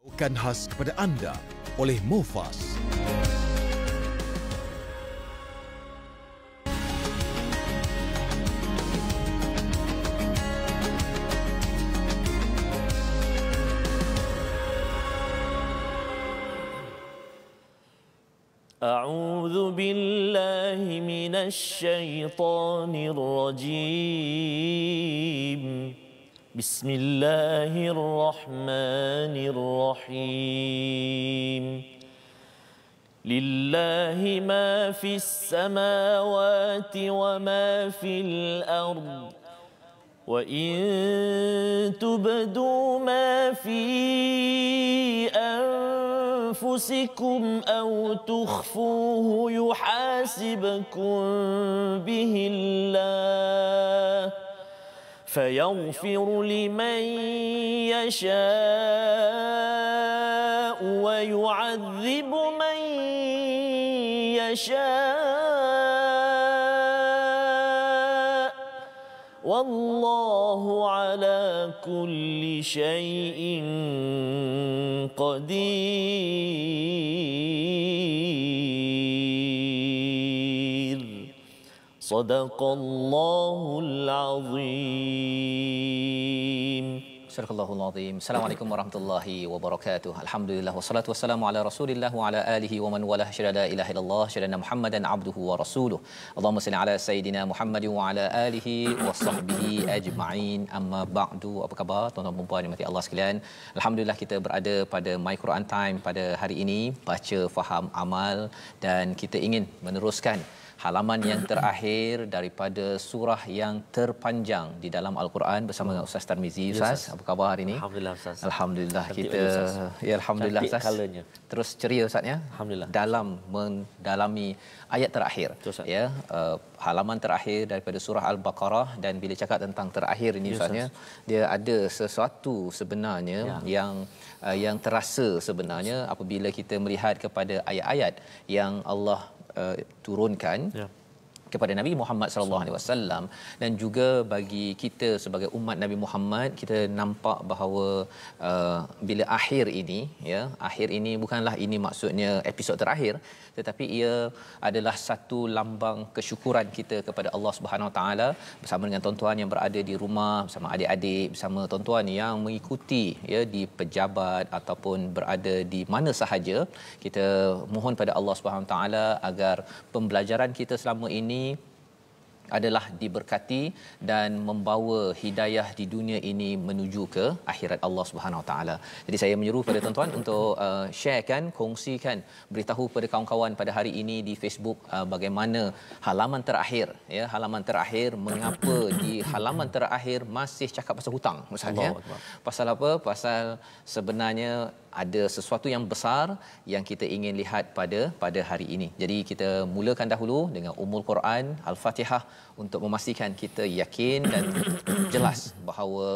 Bukan khas kepada anda oleh Mofas. أعوذ بالله من الشيطان الرجيم بسم الله الرحمن الرحيم لله ما في السماوات وما في الأرض وإن تبدوا ما في أنفسكم أو تخفوه يحاسبكم به الله فيغفر لمن يشاء ويعذب من يشاء والله على كل شيء قدير صدق الله العظيم. Surahul Azim. Assalamualaikum warahmatullahi wabarakatuh. Alhamdulillah wassalatu wassalamu ala Rasulillah wa ala alihi wa man walah. Syada la ilaha illallah, syada Muhammadan abduhu wa rasuluh. Allahumma salli ala sayidina Muhammad wa ala alihi wa sahbihi ajma'in. Amma ba'du. Apa khabar tuan-tuan dan puan dimati Allah sekalian? Alhamdulillah kita berada pada My Quran Time pada hari ini, baca, faham, amal, dan kita ingin meneruskan halaman yang terakhir daripada surah yang terpanjang di dalam Al-Quran bersama dengan Ustaz Tarmizi. Ustaz, apa khabar hari ini? Alhamdulillah Ustaz. Alhamdulillah Cantik kita Ustaz. Ya alhamdulillah Cantik Ustaz. colournya. Terus ceria Ustaz ya. Alhamdulillah. Dalam mendalami ayat terakhir. Betul, Ustaz. Ya, halaman terakhir daripada surah Al-Baqarah, dan bila cakap tentang terakhir ini Ustaz ya, dia ada sesuatu sebenarnya yang terasa sebenarnya apabila kita melihat kepada ayat-ayat yang Allah turunkan kepada Nabi Muhammad sallallahu alaihi wasallam, dan juga bagi kita sebagai umat Nabi Muhammad, kita nampak bahawa bila akhir ini ya, akhir ini bukanlah ini maksudnya episod terakhir, tetapi ia adalah satu lambang kesyukuran kita kepada Allah Subhanahu Wa Taala bersama dengan tuan-tuan yang berada di rumah, bersama adik-adik, bersama tuan-tuan yang mengikuti ya di pejabat ataupun berada di mana sahaja. Kita mohon pada Allah Subhanahu Wa Taala agar pembelajaran kita selama ini adalah diberkati dan membawa hidayah di dunia ini menuju ke akhirat Allah Subhanahu Wa Taala. Jadi saya menyeru kepada tuan-tuan untuk sharekan, kongsikan, beritahu kepada kawan-kawan pada hari ini di Facebook bagaimana halaman terakhir ya, halaman terakhir, mengapa di halaman terakhir masih cakap pasal hutang misalnya. Pasal apa? Pasal sebenarnya ada sesuatu yang besar yang kita ingin lihat pada hari ini. Jadi kita mulakan dahulu dengan Ummul Quran Al-Fatihah untuk memastikan kita yakin dan jelas bahawa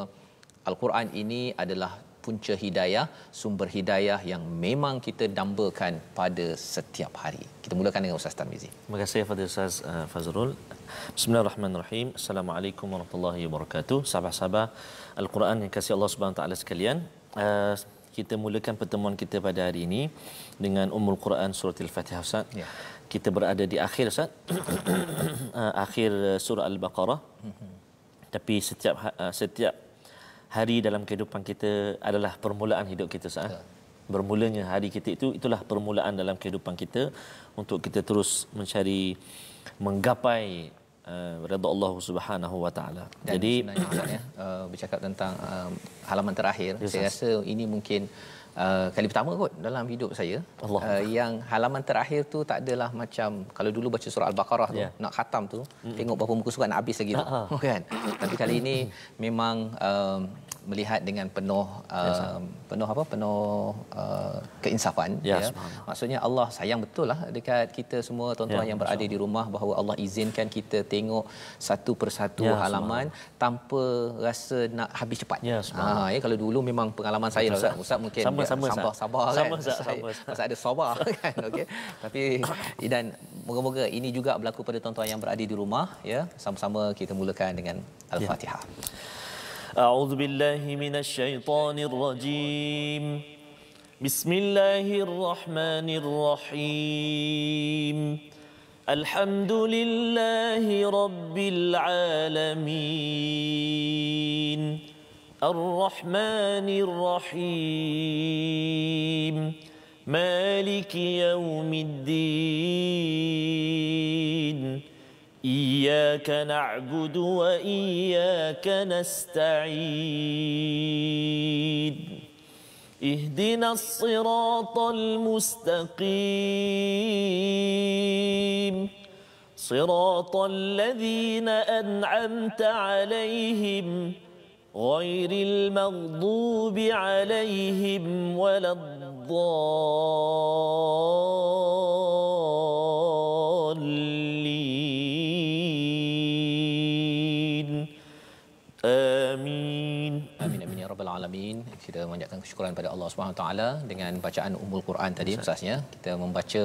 Al-Quran ini adalah punca hidayah, sumber hidayah yang memang kita dambakan pada setiap hari. Kita mulakan dengan Ustaz Tarmizi. Terima kasih kepada Ustaz Fazrul. Bismillahirrahmanirrahim. Assalamualaikum warahmatullahi wabarakatuh. Sahabat-sahabat Al-Quran yang kasih Allah Subhanahu Wa Taala sekalian, kita mulakan pertemuan kita pada hari ini dengan Ummul Quran surah Al-Fatihah Ustaz. Ya. Kita berada di akhir Ustaz. Akhir surah Al-Baqarah. Tapi setiap hari dalam kehidupan kita adalah permulaan hidup kita Ustaz. Ya. Bermulanya hari kita itulah permulaan dalam kehidupan kita untuk kita terus mencari menggapai redha Allah Subhanahu Wa Taala. Jadi sebenarnya bercakap tentang halaman terakhir, saya rasa ini mungkin kali pertama kot dalam hidup saya yang halaman terakhir tu tak adalah macam kalau dulu baca surah Al-Baqarah tu nak khatam tu tengok berapa muka surat nak habis lagi tu kan. Tapi kali ini memang melihat dengan penuh keinsafan ya. Maksudnya Allah sayang betul lah dekat kita semua tuan-tuan yang berada di rumah, bahawa Allah izinkan kita tengok satu persatu halaman tanpa rasa nak habis cepat. Ya, kalau dulu memang pengalaman saya lah Ustaz mungkin sabar kan. Pasal ada sabar kan. Okey. Tapi dan moga-moga ini juga berlaku pada tuan-tuan yang berada di rumah ya. Sama-sama kita mulakan dengan Al-Fatihah. أعوذ بالله من الشيطان الرجيم Bismillahirrahmanirrahim. Alhamdulillahi Rabbil Alamin. Ar-Rahmanir Rahim. Maliki Yawmiddin. Iyyaka na'budu wa iyyaka nasta'in. Ihdinas siratal mustaqim. Siratal ladzina an'amta 'alaihim ghairil maghdubi 'alaihim waladdallin. Amin. Amin amin ya rabbal alamin. Kita mengucapkan kesyukuran pada Allah Subhanahu Wa Taala dengan bacaan Ummul Quran tadi ustaznya. Kita membaca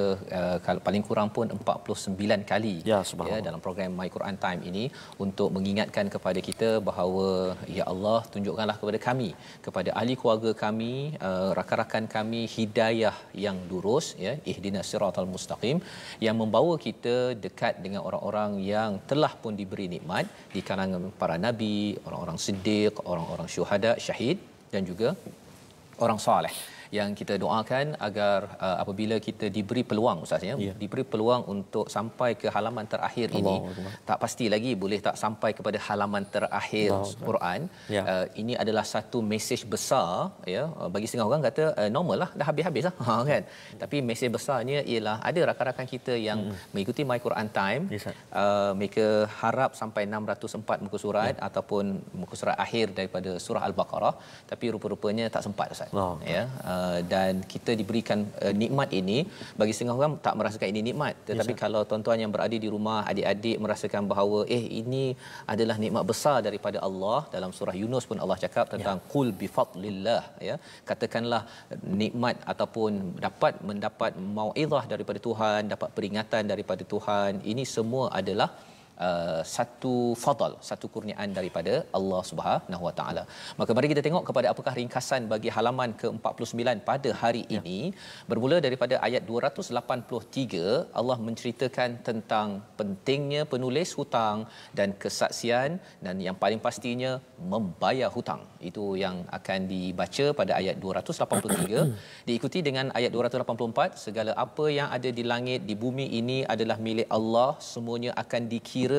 paling kurang pun 49 kali ya, dalam program My Quran Time ini untuk mengingatkan kepada kita bahawa ya Allah tunjukkanlah kepada kami, kepada ahli keluarga kami, rakan-rakan kami hidayah yang lurus ya, ihdinas siratal mustaqim, yang membawa kita dekat dengan orang-orang yang telah pun diberi nikmat di kalangan para nabi, orang-orang siddiq, orang-orang syuhada, syahid dan juga orang soleh, yang kita doakan agar apabila kita diberi peluang ustaz ya, diberi peluang untuk sampai ke halaman terakhir ini, tak pasti lagi boleh tak sampai kepada halaman terakhir Quran. Ini adalah satu mesej besar ya, bagi setengah orang kata normal lah, dah habis-habis lah kan, tapi mesej besarnya ialah ada rakan-rakan kita yang mengikuti My Quran Time, mereka harap sampai 604 muka surat ataupun muka surat akhir daripada surah Al-Baqarah, tapi rupa-rupanya tak sempat ustaz ya. Dan kita diberikan nikmat ini, bagi setengah orang tak merasakan ini nikmat, tetapi kalau tuan-tuan yang berada di rumah, adik-adik merasakan bahawa ini adalah nikmat besar daripada Allah. Dalam surah Yunus pun Allah cakap tentang qul bi fadlillah ya, katakanlah nikmat ataupun mendapat mauizah daripada Tuhan, dapat peringatan daripada Tuhan, ini semua adalah satu fadal, satu kurniaan daripada Allah Subhanahu Wa Taala. Maka mari kita tengok kepada apakah ringkasan bagi halaman ke-49 pada hari ini. Bermula daripada ayat 283, Allah menceritakan tentang pentingnya penulis hutang dan kesaksian, dan yang paling pastinya membayar hutang. Itu yang akan dibaca pada ayat 283 diikuti dengan ayat 284. Segala apa yang ada di langit di bumi ini adalah milik Allah, semuanya akan dikira,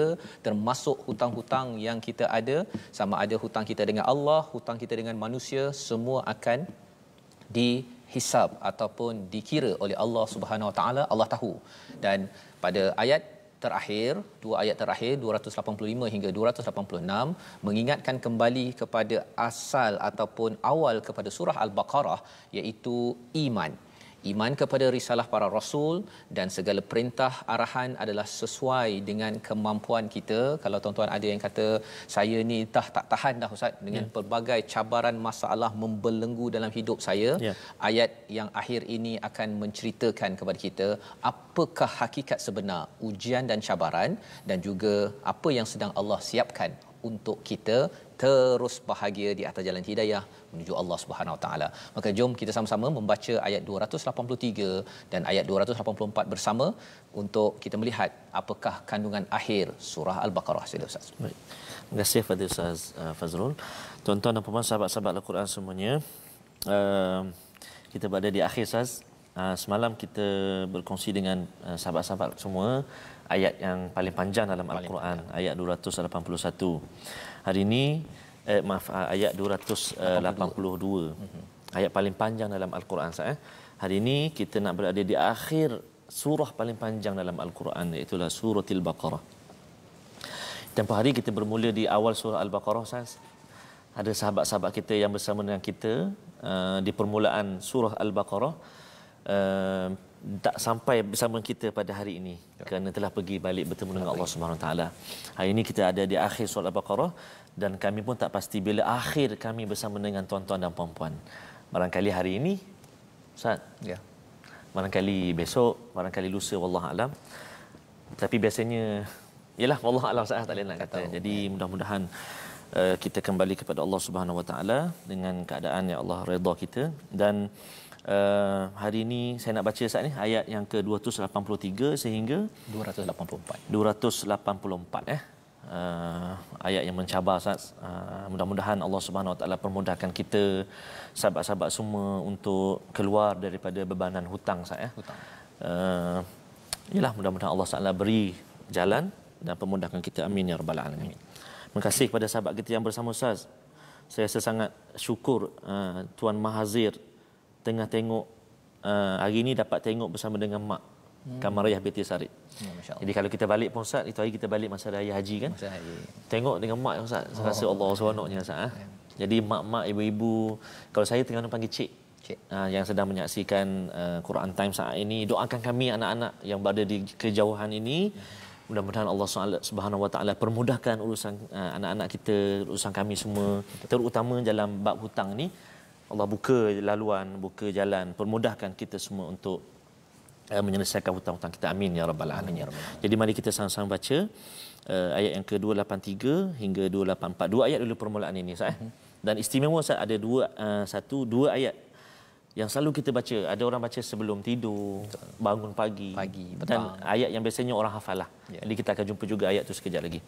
termasuk hutang-hutang yang kita ada, sama ada hutang kita dengan Allah, hutang kita dengan manusia, semua akan dihisab ataupun dikira oleh Allah Subhanahu Wa Taala. Allah tahu. Dan pada ayat terakhir, dua ayat terakhir 285 hingga 286 mengingatkan kembali kepada asal ataupun awal kepada surah Al-Baqarah, iaitu iman. Iman kepada risalah para rasul dan segala perintah arahan adalah sesuai dengan kemampuan kita. Kalau tuan-tuan ada yang kata saya ni tak tahan dah ustaz dengan pelbagai cabaran masalah membelenggu dalam hidup saya, ayat yang akhir ini akan menceritakan kepada kita apakah hakikat sebenar ujian dan cabaran, dan juga apa yang sedang Allah siapkan untuk kita terus bahagia di atas jalan hidayah menuju Allah Subhanahu Wa Taala. Maka jom kita sama-sama membaca ayat 283 dan ayat 284 bersama untuk kita melihat apakah kandungan akhir surah Al-Baqarah. Sila Ustaz. Baik. Terima kasih kepada Ustaz Fazrul. Tuan-tuan dan puan-puan, sahabat-sahabat Al-Quran semuanya, kita berada di akhir Ustaz. Semalam kita berkongsi dengan sahabat-sahabat semua ayat yang paling panjang dalam Al-Quran, ayat 281. Hari ini ayat 282. Ayat paling panjang dalam Al-Quran Hari ini kita nak berada di akhir surah paling panjang dalam Al-Quran, iaitu surah Al-Baqarah. Tempoh hari kita bermula di awal surah Al-Baqarah Ada sahabat-sahabat kita yang bersama dengan kita di permulaan surah Al-Baqarah, tak sampai bersama kita pada hari ini kerana telah pergi balik bertemu dengan Allah Subhanahu Wa Taala. Hari ini kita ada di akhir surah Al-Baqarah dan kami pun tak pasti bila akhir kami bersama dengan tuan-tuan dan puan-puan. Barangkali hari ini Ustaz, barangkali besok, barangkali lusa, wallahu alam. Tapi biasanya yalah wallahu alam, saya tak boleh nak kata. Jadi mudah-mudahan kita kembali kepada Allah Subhanahu Wa Taala dengan keadaan yang Allah redha kita. Dan hari ini saya nak baca saat ni ayat yang ke-283 sehingga 284 ayat yang mencabar Ustaz. Mudah-mudahan Allah Subhanahu Wa Taala permudahkan kita sahabat-sahabat semua untuk keluar daripada bebanan hutang Ustaz hutang. Yalah, mudah-mudahan Allah Taala beri jalan dan permudahkan kita, amin ya rabbal alamin. Terima kasih kepada sahabat kita yang bersama Ustaz. Saya rasa sangat syukur Tuan Mahazir tengah tengok hari ini dapat tengok bersama dengan mak Kamariyah binti Sarid. Jadi kalau kita balik pun Ustaz, itu hari kita balik masa raya haji kan. Tengok dengan mak Ustaz, saya rasa Allah seronoknya Ustaz. Jadi mak-mak, ibu-ibu, kalau saya tengah panggil cik. Yang sedang menyaksikan Quran Time saat ini, doakan kami anak-anak yang berada di kejauhan ini. Mudah-mudahan Allah Subhanahu Wa Taala permudahkan urusan anak-anak kita, urusan kami semua, terutama dalam bab hutang ni. Allah buka laluan, buka jalan, permudahkan kita semua untuk menyelesaikan hutang-hutang kita, amin ya rabbal alamin. Jadi mari kita sama-sama baca ayat yang ke-283 hingga 284. Dua ayat dulu permulaan ini Ustaz. Dan istimewa Ustaz, ada dua ayat yang selalu kita baca. Ada orang baca sebelum tidur, bangun pagi petang. Dan ayat yang biasanya orang hafal lah. Jadi kita akan jumpa juga ayat tu sekejap lagi.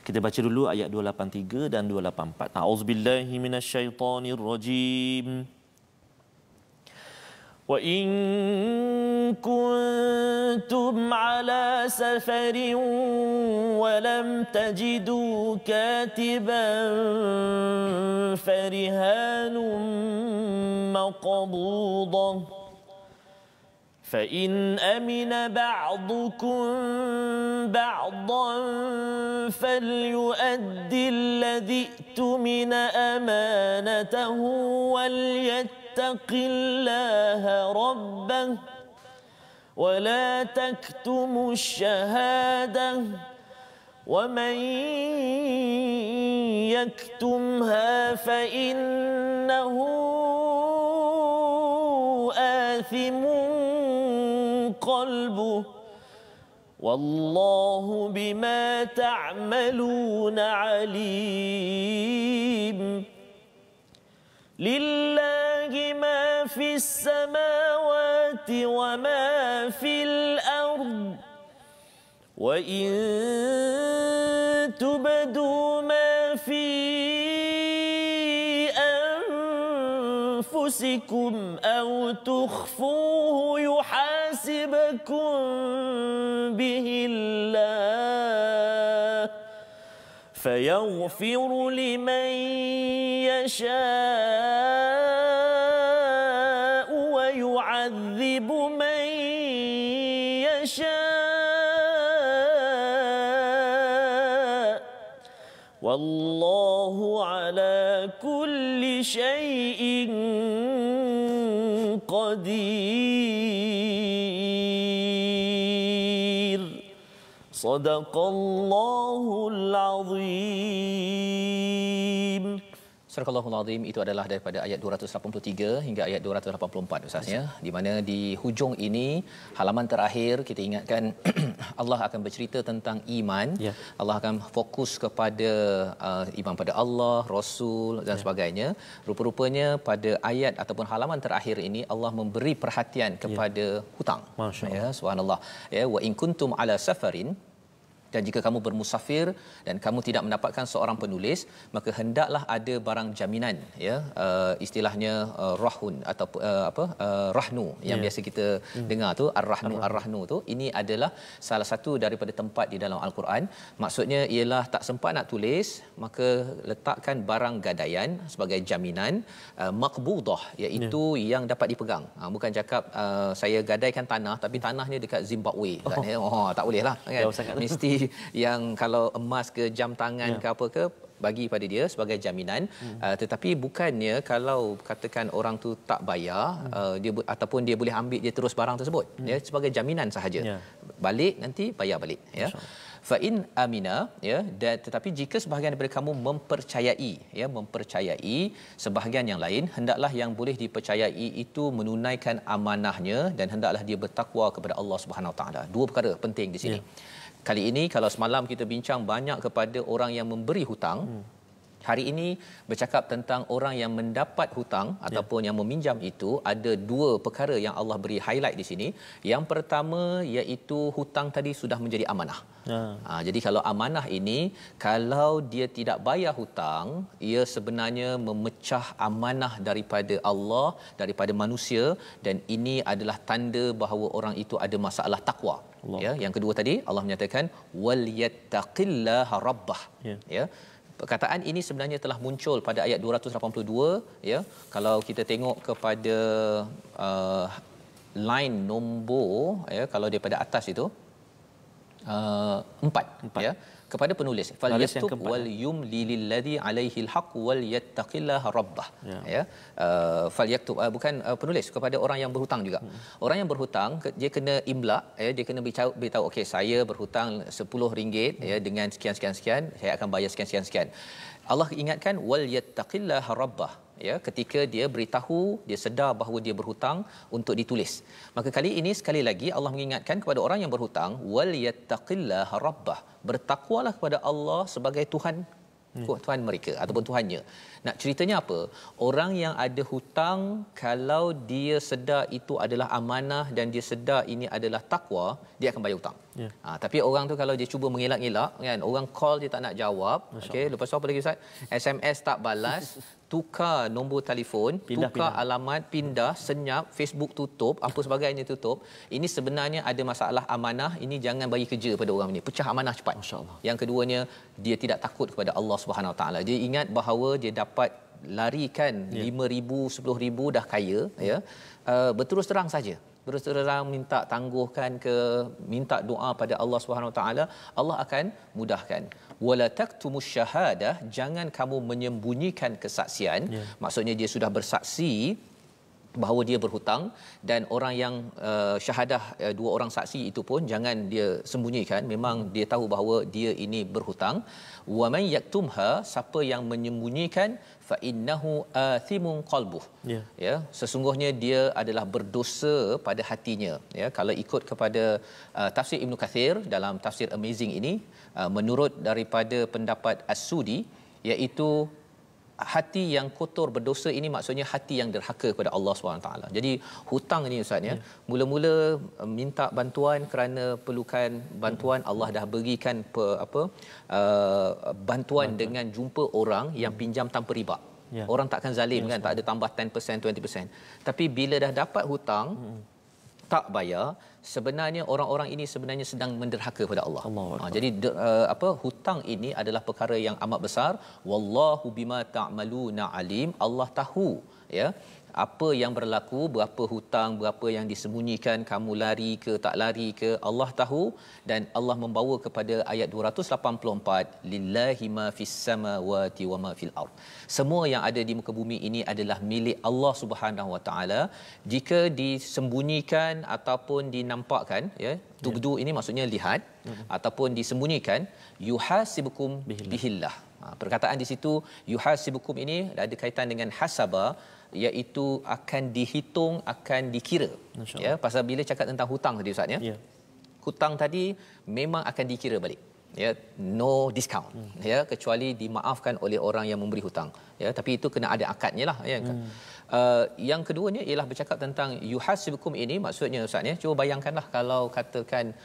Kita baca dulu ayat 283 dan 284. A'udzubillahi minasyaitonirrajim. Wa in kuntum ala safarin wa lam tajidu katiban farihanun maqbudah فإن أمن بعضكم بعضا فليؤد الذي اؤتمن أمانته وليتق الله ربه ولا تكتموا الشهادة ومن يكتمها فإنه آثم قلبه والله بما تعملون عليم لله ما في السماوات وما في الأرض وإن تبدوا ما في أنفسكم أو تخفوه يحاسبكم به الله فيغفر لمن يشاء ويعذب من يشاء والله على كل شيء قدير صدق الله العظيم. Surah Al-Azim itu adalah daripada ayat 283 hingga ayat 284 Ustaz ya, di mana di hujung ini halaman terakhir kita ingatkan Allah akan bercerita tentang iman. Allah akan fokus kepada iman pada Allah, Rasul dan sebagainya. Rupa-rupanya pada ayat ataupun halaman terakhir ini Allah memberi perhatian kepada hutang. Ya, subhanallah. Ya, wa in kuntum ala safarin, dan jika kamu bermusafir dan kamu tidak mendapatkan seorang penulis, maka hendaklah ada barang jaminan ya, istilahnya rahun atau rahnu yang biasa kita dengar tu, ar-rahnu tu, ini adalah salah satu daripada tempat di dalam al-Quran. Maksudnya ialah tak sempat nak tulis, maka letakkan barang gadaian sebagai jaminan, maqbudah iaitu yang dapat dipegang. Bukan cakap saya gadaikan tanah tapi tanahnya dekat Zimbabwe kan. Tak boleh lah kan. Mesti yang kalau emas ke jam tangan ke apa ke bagi pada dia sebagai jaminan. Tetapi bukannya kalau katakan orang tu tak bayar, dia ataupun dia boleh ambil dia terus barang tersebut ya, sebagai jaminan sahaja. Balik nanti bayar balik ya. Fa in amina ya, dan tetapi jika sebahagian daripada kamu mempercayai sebahagian yang lain, hendaklah yang boleh dipercayai itu menunaikan amanahnya dan hendaklah dia bertakwa kepada Allah Subhanahu Wa Taala. Dua perkara penting di sini. Kali ini kalau semalam kita bincang banyak kepada orang yang memberi hutang, Hari ini bercakap tentang orang yang mendapat hutang ataupun yang meminjam itu, ada dua perkara yang Allah beri highlight di sini. Yang pertama iaitu hutang tadi sudah menjadi amanah. Jadi kalau amanah ini, kalau dia tidak bayar hutang, ia sebenarnya memecah amanah daripada Allah, daripada manusia, dan ini adalah tanda bahawa orang itu ada masalah takwa. Ya, yang kedua tadi Allah menyatakan wal yattaqillaha rabbah. Ya. Perkataan ini sebenarnya telah muncul pada ayat 282, ya. Kalau kita tengok kepada line nombor, ya, kalau daripada atas itu 4, ya, kepada penulis fal yaktub wal yumli lilladhi alaihi alhaq wal yattaqillaha rabbah, ya. Fal yaktub bukan penulis, kepada orang yang berhutang juga. Orang yang berhutang dia kena imla, ya, dia kena beritahu okey, saya berhutang RM10, ya, dengan sekian, saya akan bayar sekian. Allah ingatkan wal yattaqillaha rabbah, ya, ketika dia beritahu, dia sedar bahawa dia berhutang untuk ditulis. Maka kali ini sekali lagi Allah mengingatkan kepada orang yang berhutang wal yattaqillaha rabbah, bertakwalah kepada Allah sebagai Tuhan, Tuhan mereka ataupun Tuhannya. Nak ceritanya apa? Orang yang ada hutang, kalau dia sedar itu adalah amanah dan dia sedar ini adalah takwa, dia akan bayar hutang. Tapi orang tu kalau dia cuba mengelak-elak, kan, orang call dia tak nak jawab, okey, lepas tu apa lagi Ustaz? SMS tak balas, tukar nombor telefon, tukar alamat, pindah, senyap, Facebook tutup, apa sebagainya tutup. Ini sebenarnya ada masalah amanah. Ini jangan bagi kerja pada orang ini. Pecah amanah cepat. Masya-Allah. Yang keduanya, dia tidak takut kepada Allah Subhanahu Wa Taala. Dia ingat bahawa dia dapat larikan 5,000, 10,000 dah kaya, ya. Berterus terang saja. Berterus terang minta tangguhkan ke, minta doa pada Allah Subhanahu Wa Taala, Allah akan mudahkan. Wala taktumus syahadah, jangan kamu menyembunyikan kesaksian. Maksudnya dia sudah bersaksi bahawa dia berhutang, dan orang yang syahadah, dua orang saksi itu pun jangan dia sembunyikan, memang dia tahu bahawa dia ini berhutang. Wa man yaktumha, siapa yang menyembunyikan, fa innahu athimun qalbuh, ya, sesungguhnya dia adalah berdosa pada hatinya, ya. Kalau ikut kepada tafsir Ibn Kathir dalam tafsir Amazing ini, menurut daripada pendapat As-Sudi, iaitu hati yang kotor berdosa ini maksudnya hati yang derhaka kepada Allah SWT. Jadi hutang ini Ustaz, ya, mula-mula minta bantuan kerana perlukan bantuan, Allah dah berikan bantuan dengan jumpa orang yang pinjam tanpa riba. Orang takkan zalim, kan, tak ada tambah 10%, 20%. Tapi bila dah dapat hutang, tak bayar, sebenarnya orang-orang ini sebenarnya sedang menderhaka kepada Allah. Jadi hutang ini adalah perkara yang amat besar. Wallahu bima ta'maluna alim. Allah tahu, ya, apa yang berlaku, berapa hutang, berapa yang disembunyikan, kamu lari ke tak lari ke, Allah tahu. Dan Allah membawa kepada ayat 284, lillahi ma fis samawati wa ma fil ard. Semua yang ada di muka bumi ini adalah milik Allah Subhanahu Wa Taala. Jika disembunyikan ataupun dinampakkan, ya, tubdu ini maksudnya lihat, ataupun disembunyikan, yuhasibukum bihillah. Perkataan di situ yuhasibukum ini ada kaitan dengan hasaba, iaitu akan dihitung, akan dikira, ya. Pasal bila cakap tentang hutang tadi Ustaz, ya, hutang tadi memang akan dikira balik, ya, no discount, ya, kecuali dimaafkan oleh orang yang memberi hutang, ya, tapi itu kena ada akadnya lah, ya. Yang keduanya ialah bercakap tentang yuhasibukum ini, maksudnya Ustaz, ya, cuba bayangkanlah kalau katakan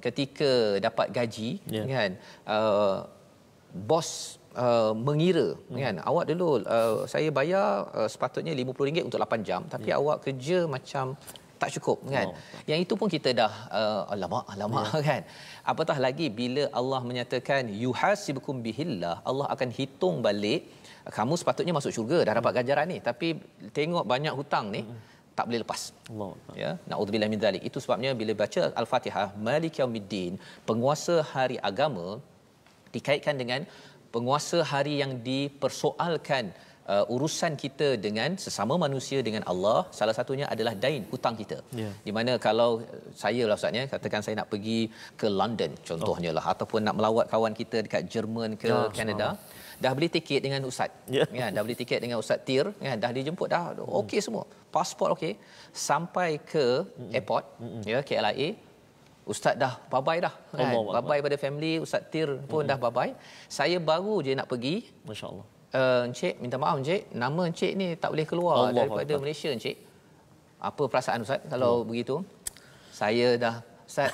ketika dapat gaji, kan, bos mengira, kan, awak dulu saya bayar sepatutnya RM50 untuk 8 jam, tapi awak kerja macam tak cukup, kan. Yang itu pun kita dah alamak, kan. Apatah lagi bila Allah menyatakan yuhasibukum bihillah, Allah akan hitung balik, kamu sepatutnya masuk syurga, dah dapat ganjaran ni, tapi tengok banyak hutang ni, tak boleh lepas. Ya, naudzubillah min zalik. Itu sebabnya bila baca Al-Fatihah, Malik Yaumiddin, penguasa hari agama, dikaitkan dengan penguasa hari yang dipersoalkan urusan kita dengan sesama manusia, dengan Allah. Salah satunya adalah dain, hutang kita. Di mana kalau saya lah Ustaz, katakan saya nak pergi ke London contohnya lah, ataupun nak melawat kawan kita dekat Jerman ke Kanada, dah beli tiket dengan ustaz, kan, dah beli tiket dengan ustaz Tir, kan, dah dijemput dah, okey semua, pasport okey, sampai ke airport, ya, KLIA, ustaz dah bye-bye dah kan. Allah Bye-bye pada family, Ustaz Tir pun dah bye-bye. Saya baru je nak pergi, Masya-Allah. Encik minta maaf Encik, nama Encik ni tak boleh keluar Allah daripada Allah. Malaysia Encik. Apa perasaan Ustaz kalau begitu? Saya dah, Ustaz,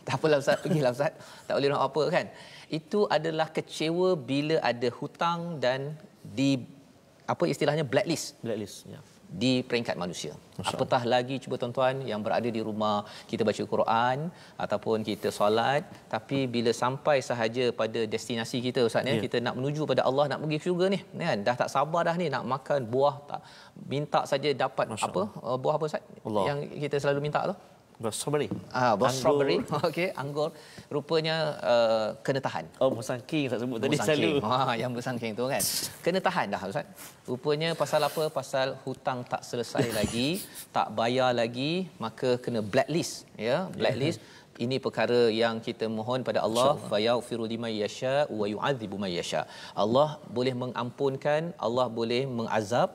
tak apalah Ustaz, pergilah Ustaz. Tak boleh nak apa kan. Itu adalah kecewa bila ada hutang dan di apa istilahnya blacklist Ya. di peringkat manusia. Masya Apatah lagi cuba tuan-tuan yang berada di rumah, kita baca Quran ataupun kita solat, tapi bila sampai sahaja pada destinasi kita Ustaz ya, kita nak menuju pada Allah, nak pergi syurga ni kan, dah tak sabar dah ni nak makan buah, tak minta saja dapat apa buah apa Ustaz Allah. yang kita selalu minta tu? Strawberry. Buah strawberry. Okey, anggur rupanya kena tahan. Oh, musangking tak sebut tadi selalu. Yang musangking tu kan. Kena tahan dah Ustaz. Rupanya pasal apa? Pasal hutang tak selesai lagi, tak bayar lagi, maka kena blacklist ya, blacklist. Ini perkara yang kita mohon pada Allah, fa yaghfiru liman yasha wa yu'adzibu man yasha. Allah boleh mengampunkan, Allah boleh mengazab.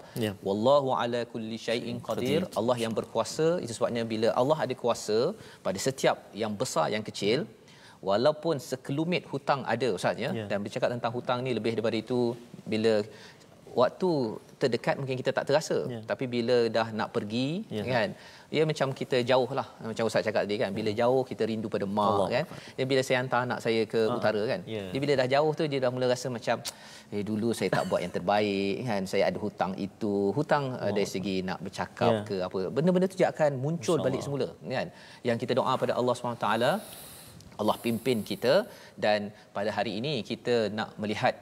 Wallahu ala kulli syai'in qadir. Allah yang berkuasa. Itu sebabnya bila Allah ada kuasa pada setiap yang besar yang kecil, walaupun sekelumit hutang ada Ustaz ya. Dan bercakap tentang hutang ni lebih daripada itu, bila waktu terdekat mungkin kita tak terasa, tapi bila dah nak pergi kan, ia macam kita jauh lah, macam Ustaz cakap tadi kan, bila jauh kita rindu pada mak kan. Dan bila saya hantar anak saya ke utara kan, dia bila dah jauh tu dia dah mula rasa macam dulu saya tak buat yang terbaik kan, saya ada hutang itu, hutang dari segi nak bercakap ke apa, benda-benda tu dia akan muncul balik semula kan. Yang kita doa pada Allah SWT, Allah pimpin kita. Dan pada hari ini kita nak melihat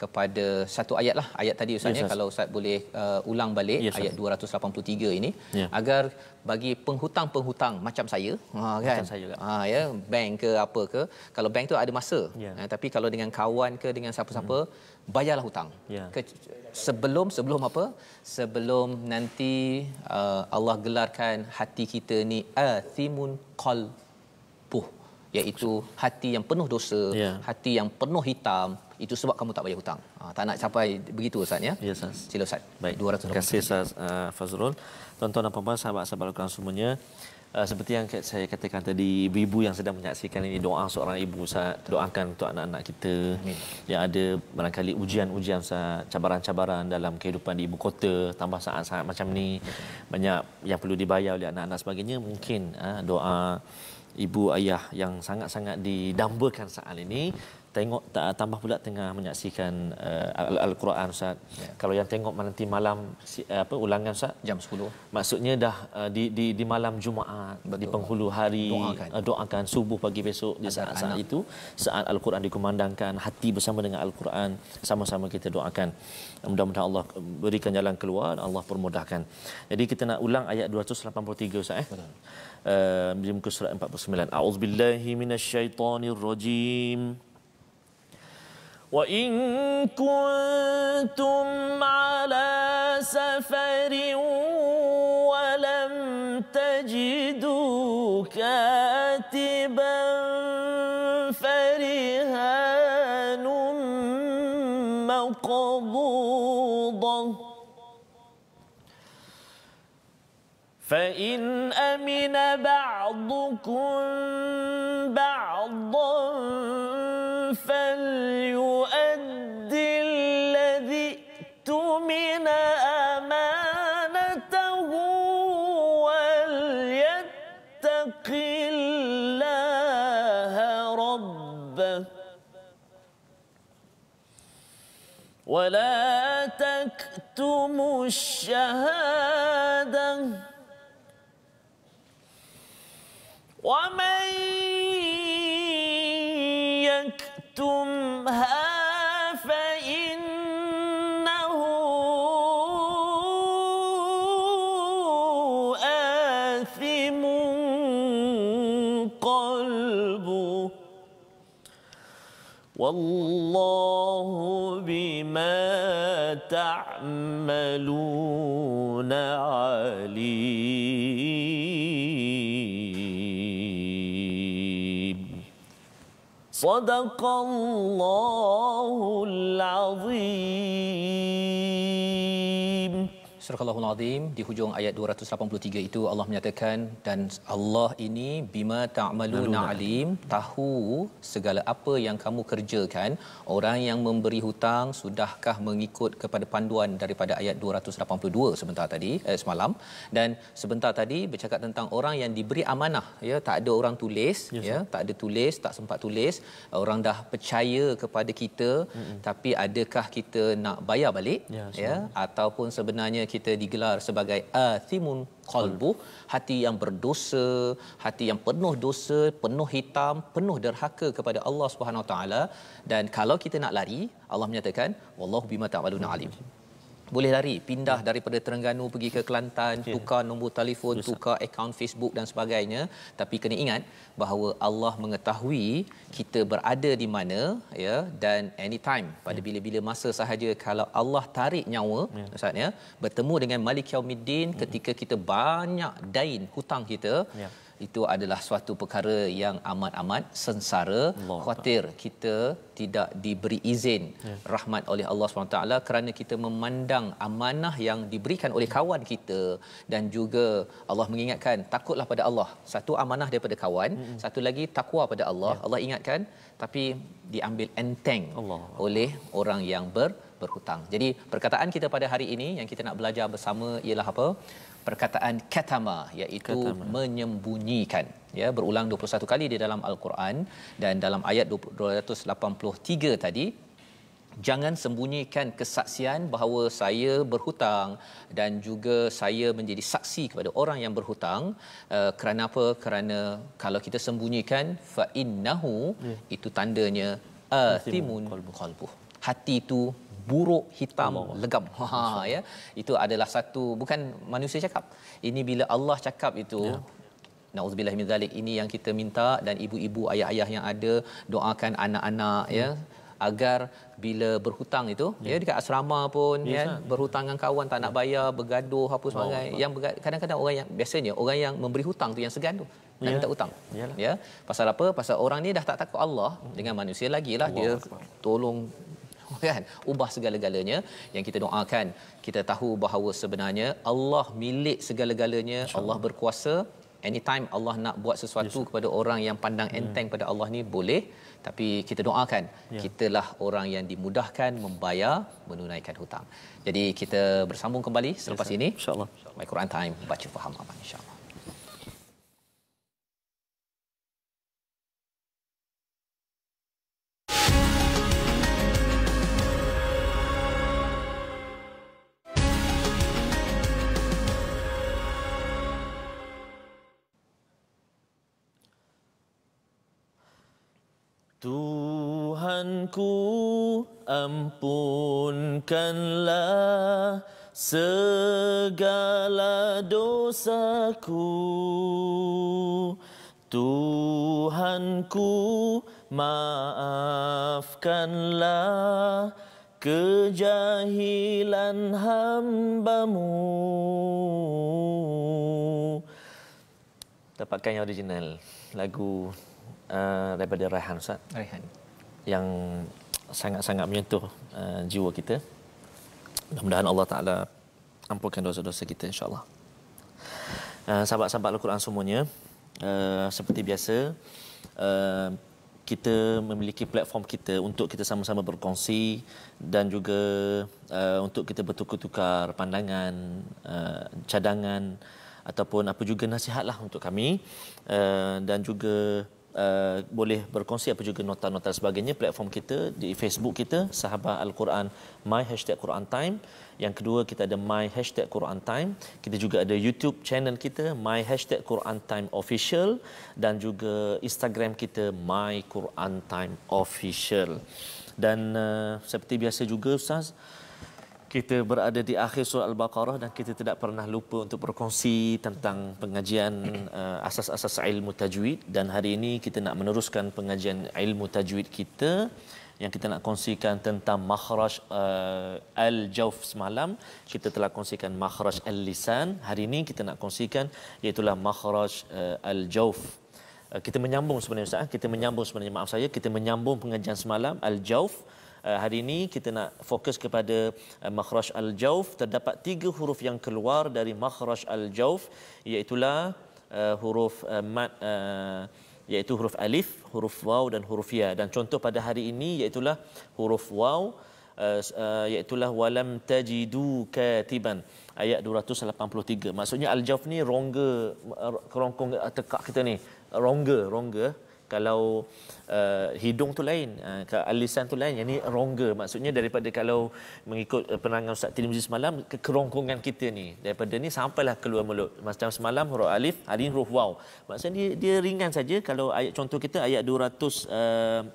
kepada satu ayat lah, ayat tadi Ustaz ya, kalau Ustaz boleh ulang balik ayat 283 ini, agar bagi penghutang-penghutang macam saya kan, macam saya ya, bank ke apa ke, kalau bank tu ada masa, tapi kalau dengan kawan ke dengan siapa-siapa, bayarlah hutang sebelum apa, sebelum nanti Allah gelarkan hati kita ni athimun qalbuh, iaitu hati yang penuh dosa, hati yang penuh hitam. Itu sebab kamu tak bayar hutang. Tak nak sampai begitu Ustaz ya. Ya Ustaz. Sila Ustaz. Baik, 200. Terima kasih Ustaz Fazrul. Tuan-tuan dan puan-puan, sahabat-sahabat Al-Quran semuanya, seperti yang saya katakan tadi, ibu-ibu yang sedang menyaksikan ini, doa seorang ibu Ustaz, doakan untuk anak-anak kita. Amin. Yang ada barangkali ujian-ujian Ustaz, cabaran-cabaran dalam kehidupan di ibu kota, tambah saat-saat macam ni, banyak yang perlu dibayar oleh anak-anak sebagainya. Mungkin doa ibu ayah yang sangat-sangat didambakan saat ini, tengok tambah pula tengah menyaksikan Al-Quran Ustaz. Kalau yang tengok nanti malam ulangan Ustaz jam 10. Maksudnya dah di malam Jumaat. Betul. Di penghulu hari doakan subuh pagi besok di saat-saat itu, saat Al-Quran dikumandangkan, hati bersama dengan Al-Quran, sama-sama kita doakan. Mudah-mudahan Allah berikan jalan keluar, Allah permudahkan. Jadi kita nak ulang ayat 283 Ustaz di muka surat 49. A'udzubillahi minasyaitonirrajim. وَإِن كُنتُمْ عَلَى سَفَرٍ وَلَمْ تَجِدُوا كَاتِبًا فَرِهَانٌ مَّقْبُوضَةٌ فَإِنْ أَمِنَ بَعْضُكُمْ بَعْضًا فَلْيُؤَدِّ الَّذِي اؤْتُمِنَ أَمَانَتَهُ وَلْيَتَّقِ اللَّهَ رَبَّهُ وَلَا تَكْتُمُوا الشَّهَادَةَ وَمَن يكتمها فإنه آثم قلبه والله بما تعملون عليم. صدق الله العظيم. Surah Al-Azim di hujung ayat 283 itu Allah menyatakan, dan Allah ini bima ta'maluna alim, tahu segala apa yang kamu kerjakan. Orang yang memberi hutang sudahkah mengikut kepada panduan daripada ayat 282 sebentar tadi semalam, dan sebentar tadi bercakap tentang orang yang diberi amanah, ya, tak ada orang tulis, ya, tak ada tulis, tak sempat tulis, orang dah percaya kepada kita, tapi adakah kita nak bayar balik, ya, ataupun sebenarnya kita digelar sebagai athimun qalbuh, hati yang berdosa, hati yang penuh dosa, penuh hitam, penuh derhaka kepada Allah Subhanahu Wa Taala. Dan kalau kita nak lari, Allah menyatakan wallahu bima ta'maluna alim. Boleh lari, pindah daripada Terengganu pergi ke Kelantan, tukar nombor telefon, tukar akaun Facebook dan sebagainya, tapi kena ingat bahawa Allah mengetahui kita berada di mana, ya, dan anytime, pada bila-bila masa sahaja kalau Allah tarik nyawa, maksudnya bertemu dengan Malik Yaumiddin ketika kita banyak dain hutang kita, itu adalah suatu perkara yang amat-amat sengsara. Khawatir kita tidak diberi izin rahmat oleh Allah SWT kerana kita memandang amanah yang diberikan oleh kawan kita. Dan juga Allah mengingatkan, takutlah pada Allah. Satu amanah daripada kawan, satu lagi takwa pada Allah. Allah ingatkan, tapi diambil enteng oleh orang yang berhutang. Jadi perkataan kita pada hari ini yang kita nak belajar bersama ialah apa? Perkataan katama, iaitu menyembunyikan, ya, berulang 21 kali di dalam Al-Quran. Dan dalam ayat 283 tadi, jangan sembunyikan kesaksian bahawa saya berhutang dan juga saya menjadi saksi kepada orang yang berhutang. Kerana apa? Kerana kalau kita sembunyikan, fa innahu, itu tandanya athimun qalbuh, hati itu buruk, hitam, legam. Ya, itu adalah satu, bukan manusia cakap. Ini bila Allah cakap itu, nauzubillah min zalik, ini yang kita minta. Dan ibu-ibu, ayah-ayah yang ada, doakan anak-anak, ya, agar bila berhutang itu, ya, dekat asrama pun, kan, berhutang dengan kawan tak nak bayar, bergaduh apa sebagainya. Yang kadang-kadang orang yang biasanya orang yang memberi hutang tu yang segan tu nak minta hutang. Ya, pasal apa? Pasal orang ni dah tak takut Allah, dengan manusia lagilah dia tolong, kan, ubah segala-galanya. Yang kita doakan, kita tahu bahawa sebenarnya Allah milik segala-galanya, Allah berkuasa. Anytime Allah nak buat sesuatu kepada orang yang pandang enteng pada Allah ni boleh, tapi kita doakan kitalah orang yang dimudahkan membayar, menunaikan hutang. Jadi kita bersambung kembali selepas ini, insya-Allah. My Quran Time, baca faham aman, insya-Allah. Tuhanku, ampunkanlah segala dosaku. Tuhanku, maafkanlah kejahilan hamba-Mu. Dapatkan yang original lagu daripada Raihan, Ustaz. Raihan yang sangat-sangat menyentuh jiwa kita. Mudah-mudahan Allah Ta'ala ampunkan dosa-dosa kita, insya-Allah. Sahabat-sahabat Al-Quran semuanya, seperti biasa, kita memiliki platform kita untuk kita sama-sama berkongsi dan juga untuk kita bertukar-tukar pandangan, cadangan ataupun apa juga nasihatlah untuk kami, dan juga boleh berkongsi apa juga nota-nota sebagainya. Platform kita di Facebook kita, Sahabat Al-Quran My #Quran Time. Yang kedua, kita ada My #Quran Time. Kita juga ada YouTube channel kita My #Quran Time Official, dan juga Instagram kita My Quran Time Official. Dan seperti biasa juga, Ustaz, kita berada di akhir surah Al-Baqarah dan kita tidak pernah lupa untuk berkongsi tentang pengajian asas-asas ilmu tajwid. Dan hari ini kita nak meneruskan pengajian ilmu tajwid kita yang kita nak kongsikan tentang makhraj al-jawf. Semalam kita telah kongsikan makhraj al-lisan. Hari ini kita nak kongsikan iaitulah makhraj al-jawf. Kita menyambung sebenarnya, Ustaz. Kita menyambung sebenarnya, maaf saya, kita menyambung pengajian semalam al-jawf. hari ini kita nak fokus kepada makhraj al-jauf. Terdapat 3 huruf yang keluar dari makhraj al-jauf, iaitulah huruf mad, iaitu huruf alif, huruf waw dan huruf ya. Dan contoh pada hari ini iaitulah huruf waw, iaitulah walam tajidu katiban, ayat 283. Maksudnya al-jauf ni rongga, kerongkong tekak kita ni, rongga. Kalau hidung tu lain, lisan tu lain, yang ni rongga. Maksudnya daripada kalau mengikut penerangan Ustaz Tirmizi semalam, kerongkongan kita ni daripada ni sampailah keluar mulut. Macam semalam huruf alif, hari ni huruf waw. Maksudnya dia ringan saja. Kalau ayat contoh kita ayat 283,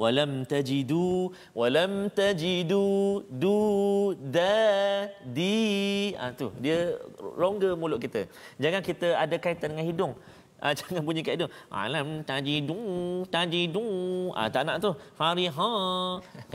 walam tajidu du da di, tu dia rongga mulut kita. Jangan kita ada kaitan dengan hidung. Jangan bunyi kat hidung. Alam tajidu. Tak nak tu. Fariha.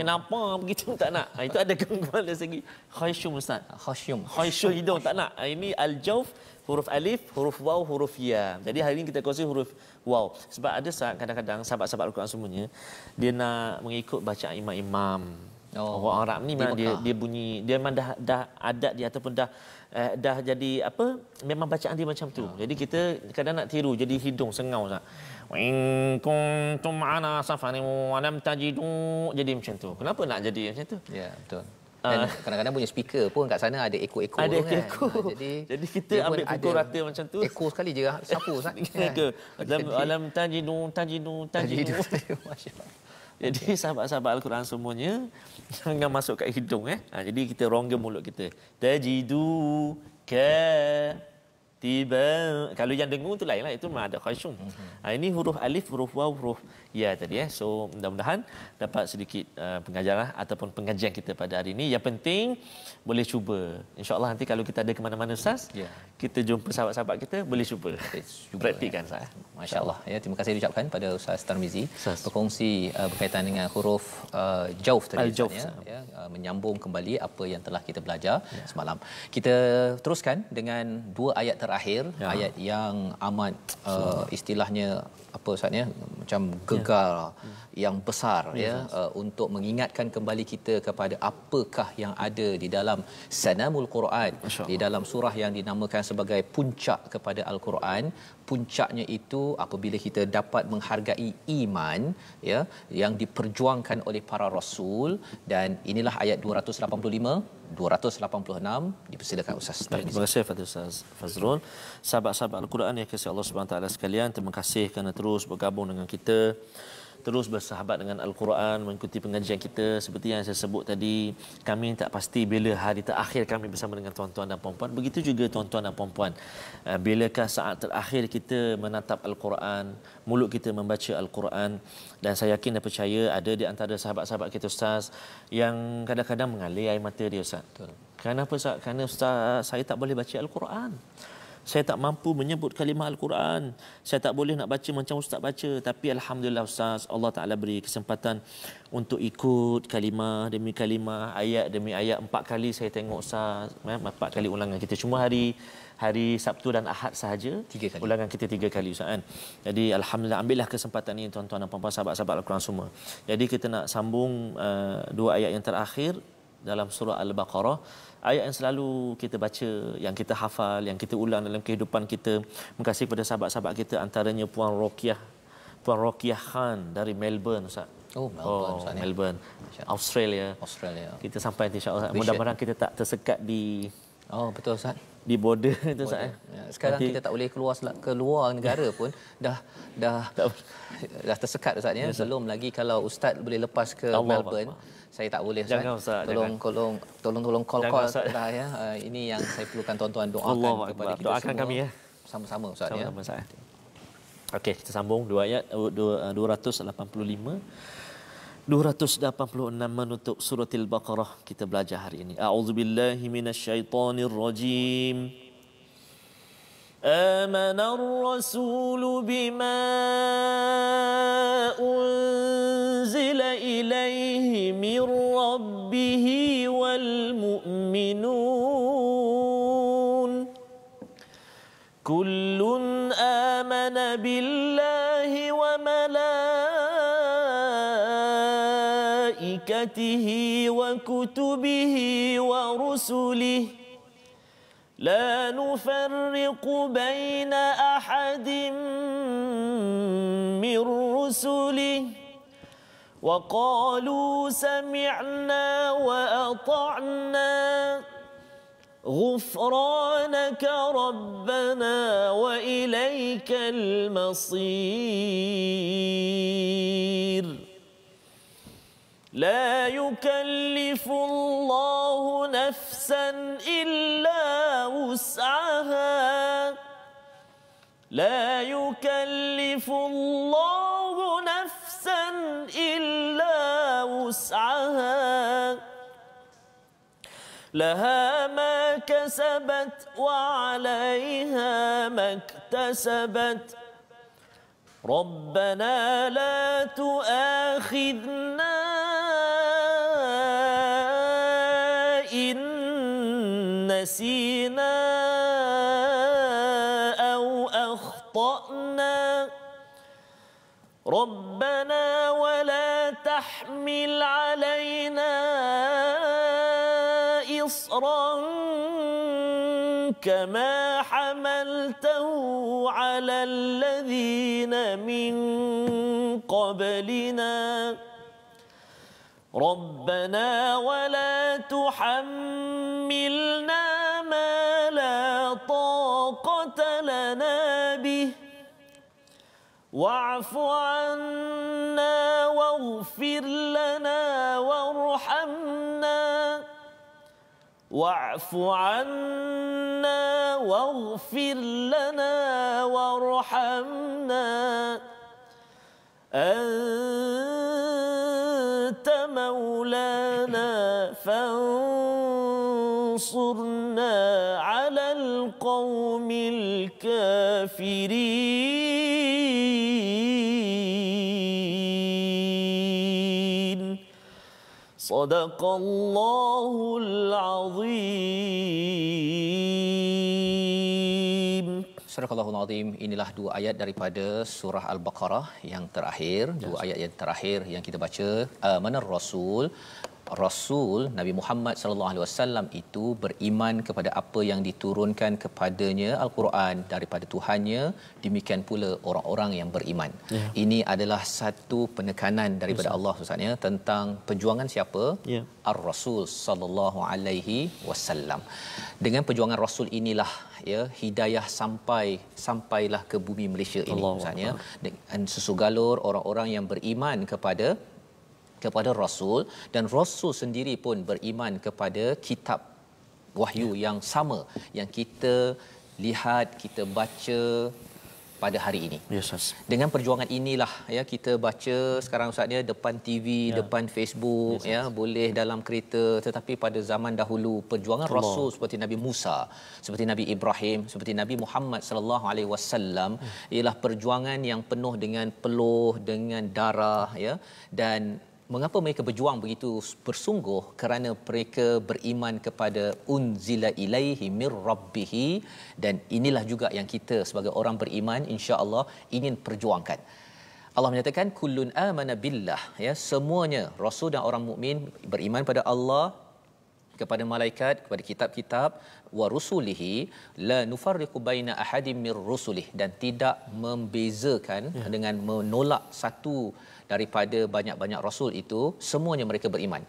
Kenapa begitu? Tak nak. Itu ada gangguan dari segi khayshum Ustaz. Khayshum hidung tak nak. Ini al-jauf, huruf alif, huruf waw, huruf ya. Jadi hari ini kita kongsi huruf waw. Sebab ada saat kadang-kadang sahabat-sahabat Al-Quran semuanya, dia nak mengikut bacaan imam-imam. Orang Arab ni memang dia bunyi, dia memang dah adat dia ataupun dah jadi apa, memang bacaan dia macam tu. Jadi kita kadang nak tiru jadi hidung sengau Ustaz. Wa in kuntum ana safarin wa lam tajidu, jadi macam tu. Kenapa nak jadi macam tu? Ya, betul. Dan kadang-kadang punya speaker pun kat sana ada ekor-ekor ada kan. Jadi kita ambil pukul rata macam tu. Ekor sekali je sapu Ustaz. Alam tajidu. Masya-Allah. Jadi sahabat-sahabat Al-Quran semuanya jangan masuk kat hidung jadi kita rongga mulut kita. Tajidu tiba. Kalau yang dengung tu lainlah, itu memang ada khayshum. Ini huruf alif, huruf waw, huruf ya tadi So mudah-mudahan dapat sedikit pengajaran ataupun pengajian kita pada hari ini. Yang penting boleh cuba. InsyaAllah nanti kalau kita ada ke mana-mana Ustaz, kita jumpa sahabat-sahabat kita, boleh cuba. Praktikkan Ustaz. Masya-Allah. Terima kasih diucapkan pada Ustaz Tarmizi berkongsi berkaitan dengan huruf jauf tadi menyambung kembali apa yang telah kita belajar semalam. Kita teruskan dengan 2 ayat terakhir, ayat yang amat istilahnya apa Ustaz macam gegar yang besar untuk mengingatkan kembali kita kepada apakah yang ada di dalam sanamul Quran, di dalam surah yang dinamakan sebagai puncak kepada Al-Quran. Puncaknya itu apabila kita dapat menghargai iman yang diperjuangkan oleh para rasul. Dan inilah ayat 285 286. Dipersilakan Ustaz. Terima kasih kepada Ustaz Fazrul. Sahabat-sahabat Al-Quran yang kasih Allah Subhanahu taala sekalian, terima kasih kerana terus bergabung dengan kita, terus bersahabat dengan Al-Quran, mengikuti pengajian kita. Seperti yang saya sebut tadi, kami tak pasti bila hari terakhir kami bersama dengan tuan-tuan dan puan-puan. Begitu juga tuan-tuan dan puan-puan, bilakah saat terakhir kita menatap Al-Quran, mulut kita membaca Al-Quran. Dan saya yakin dan percaya ada di antara sahabat-sahabat kita Ustaz yang kadang-kadang mengalir air mata dia Ustaz. Kenapa Ustaz? Kerana Ustaz, saya tak boleh baca Al-Quran. Saya tak mampu menyebut kalimah Al-Quran. Saya tak boleh nak baca macam Ustaz baca. Tapi Alhamdulillah Ustaz, Allah Ta'ala beri kesempatan untuk ikut kalimah demi kalimah, ayat demi ayat. 4 kali saya tengok Ustaz, 4 kali ulangan kita. Cuma hari Sabtu dan Ahad sahaja, 3 kali. Ulangan kita 3 kali Ustaz kan. Jadi Alhamdulillah, ambillah kesempatan ini tuan-tuan dan puan-puan sahabat-sahabat Al-Quran semua. Jadi kita nak sambung 2 ayat yang terakhir dalam surah Al-Baqarah. Ayat yang selalu kita baca, yang kita hafal, yang kita ulang dalam kehidupan kita. Terima kasih kepada sahabat-sahabat kita, antaranya Puan Rokiah Khan dari Melbourne Ustaz. Melbourne, Australia. Kita sampai insya-Allah. Mudah-mudahan kita tak tersekat di betul Ustaz. Di border itu Ustaz. Sekarang kita tak boleh keluar negara pun dah tersekat Ustaz Belum lagi kalau Ustaz boleh lepas ke Melbourne. Saya tak boleh Ustaz. Tolong call dah ini yang saya perlukan tuan-tuan doakan kepada kita doakan semua. Kami Sama-sama Ustaz Sama-sama Ustaz. Okey, kita sambung 2 ayat 285 286 menutup surah Al-Baqarah kita belajar hari ini. A'udzubillahi minasyaitonirrajim. Amanar rasulu bima unzila ilaihi min rabbih wal mu'minun. Kullun amana billahi wa malaikatihi وملائكته وكتبه ورسله لا نفرق بين أحد من رسله وقالوا سمعنا وأطعنا غفرانك ربنا وإليك المصير لا يكلف الله نفسا إلا وسعها لا يكلف الله نفسا إلا وسعها لها ما كسبت وعليها ما اكتسبت ربنا لا تؤاخذنا إن نسينا أو أخطأنا ربنا ولا تحمل علينا إصرا كما حملته على الذين من قبلنا ربنا ولا تحملنا ما لا طاقة لنا به واعف عنا واغفر لنا وارحمنا واعف عنا واغفر لنا وارحمنا أنت مولانا فانصرنا على القوم الكافرين صدق الله العظيم. Surah Al-Baqarah Azim, inilah dua ayat daripada surah Al-Baqarah yang terakhir, dua ayat yang terakhir yang kita baca. Mana Rasul Nabi Muhammad sallallahu alaihi wasallam itu beriman kepada apa yang diturunkan kepadanya Al-Quran daripada Tuhannya, demikian pula orang-orang yang beriman. Ini adalah satu penekanan daripada Allah Subhanahu tentang perjuangan siapa? Ar-Rasul sallallahu alaihi wasallam. Dengan perjuangan Rasul inilah hidayah sampailah ke bumi Malaysia ini misalnya, dengan sesugalur orang-orang yang beriman kepada Rasul, dan Rasul sendiri pun beriman kepada kitab wahyu yang sama yang kita lihat, kita baca pada hari ini. Dengan perjuangan inilah kita baca sekarang Ustaz depan TV, depan Facebook, boleh dalam kereta, tetapi pada zaman dahulu perjuangan Rasul seperti Nabi Musa, seperti Nabi Ibrahim, seperti Nabi Muhammad sallallahu alaihi wasallam ialah perjuangan yang penuh dengan peluh, dengan darah dan mengapa mereka berjuang begitu bersungguh? Kerana mereka beriman kepada unzila ilaihi mir rabbih, dan inilah juga yang kita sebagai orang beriman insya-Allah ingin perjuangkan. Allah menyatakan kullun amana billah, semuanya rasul dan orang mukmin beriman pada Allah, kepada malaikat, kepada kitab-kitab, wa rusulihi la nufarriqu baina ahadin mir rusulih, dan tidak membezakan dengan menolak satu daripada banyak-banyak rasul itu, semuanya mereka beriman.